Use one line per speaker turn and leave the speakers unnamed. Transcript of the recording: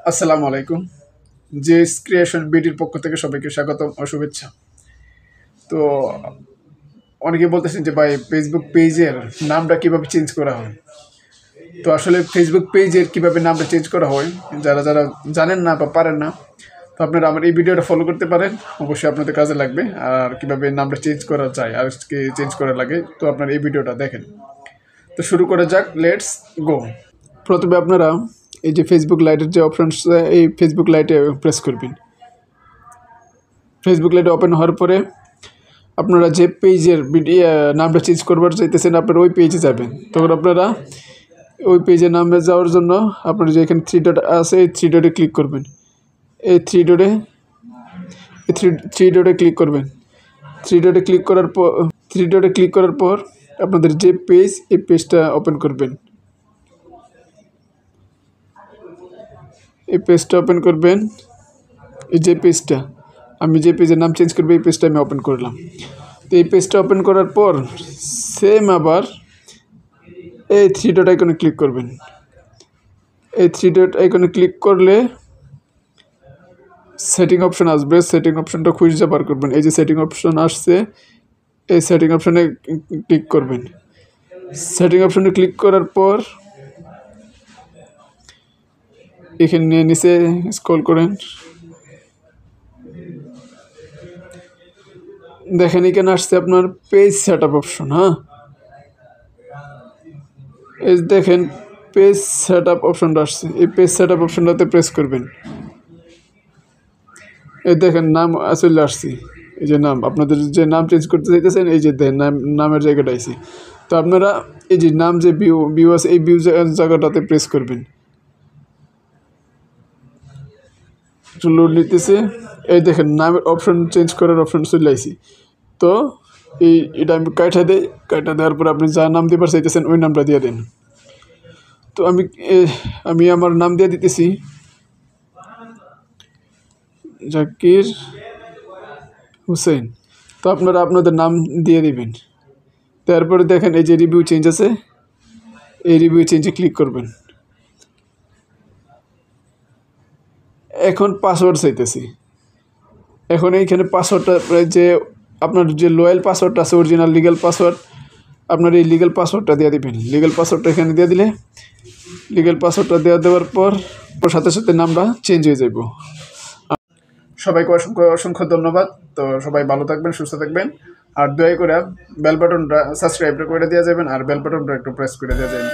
আসসালামু আলাইকুম। JS creation বিডির পক্ষ থেকে সবাইকে স্বাগতম ও শুভেচ্ছা। তো অনেকে বলতেছেন যে ভাই ফেসবুক পেজের নামটা কিভাবে চেঞ্জ করা হয়। তো আসলে ফেসবুক পেজের কিভাবে নামটা চেঞ্জ করা হয় যারা যারা জানেন না বা পারেন না, তো আপনারা আমার এই ভিডিওটা ফলো করতে পারেন, অবশ্যই আপনাদের কাজে লাগবে। আর কিভাবে নামটা চেঞ্জ করা যায় আর কি চেঞ্জ করা লাগে, তো আপনারা এই ভিডিওটা দেখেন। তো শুরু করা যাক, লেটস গো। প্রথমে আপনারা এই যে ফেসবুক লাইটের যে অপশন, এই ফেসবুক লাইটে প্রেস করবেন। ফেসবুক লাইটে ওপেন হওয়ার পরে আপনারা যে পেজের নামটা চেঞ্জ করবার চাইতেছেন আপনারা ওই পেজে যাবেন। তখন আপনারা ওই পেজে নামে যাওয়ার জন্য আপনারা যে এখানে 3 ডট আছে, এই 3 ডটে ক্লিক করবেন। এই 3 ডটে ক্লিক করবেন। 3 ডটে ক্লিক করার পর আপনাদের যে পেজ, এই পেজটা ওপেন করবেন। এই পেজটা ওপেন করবেন। এই যে পেজটা, আমি যে পেজের নাম চেঞ্জ করবো এই পেজটা আমি ওপেন করলাম। তো এই পেজটা ওপেন করার পর সেম আবার এই 3 ডট আইকনে ক্লিক করবেন। এই 3 ডট আইকনে ক্লিক করলে সেটিং অপশন আসবে। সেটিং অপশনটা খুঁজে বার করবেন। এই যে সেটিং অপশন আসছে, এই সেটিং অপশনে ক্লিক করবেন। সেটিং অপশনে ক্লিক করার পর এখানে নিচে স্ক্রল করেন, দেখেন এখানে আসছে আপনার পেজ সেটআপ অপশন। হ্যাঁ, এই দেখেন পেজ সেটআপ অপশনটা আসছে। এই পেজ সেটআপ অপশনটাতে প্রেস করবেন। এই দেখেন নাম চলে আসছি। এই যে নাম, আপনাদের যে নাম চেঞ্জ করতে চাইতেছেন, এই যে নামের জায়গাটা আইছি। তো আপনারা এই যে নাম যে ভিউ আছে, এই ভিউ জায়গাটাতে প্রেস করবেন। লোড নিতেছে। এই দেখেন নামের অপশন চেঞ্জ করার অপশন চলে আইছি। তো এটা আমি কাটা দেওয়ার পর আপনি যা নাম দিবার চাইতেছেন ওই নামটা দিয়ে দেন। তো আমি আমার নাম দিয়ে দিতেছি জাকির হুসেন। তো আপনারা আপনাদের নাম দিয়ে দিবেন। তারপরে দেখেন এই যে রিভিউ চেঞ্জ আছে, এই রিভিউ চেঞ্জে ক্লিক করবেন। এখন পাসওয়ার্ড চাইতেছি। এখন এইখানে পাসওয়ার্ডটা যে আপনার যে লয়াল পাসওয়ার্ডটা আছে, অরিজিনাল লিগ্যাল পাসওয়ার্ড, আপনার এই লিগ্যাল পাসওয়ার্ডটা দিয়ে দিবেন। লিগ্যাল পাসওয়ার্ডটা এখানে দিয়ে দিলে, লিগ্যাল পাসওয়ার্ডটা দেওয়ার পর সাথে সাথে নামটা চেঞ্জ হয়ে যাব। সবাইকে অসংখ্য অসংখ্য ধন্যবাদ। তো সবাই ভালো থাকবেন, সুস্থ থাকবেন। আর দয়া করে বেল বাটনটা সাবস্ক্রাইব করে দিয়ে যাবেন, আর বেল বাটনটা একটু প্রেস করে দিয়ে যাবেন।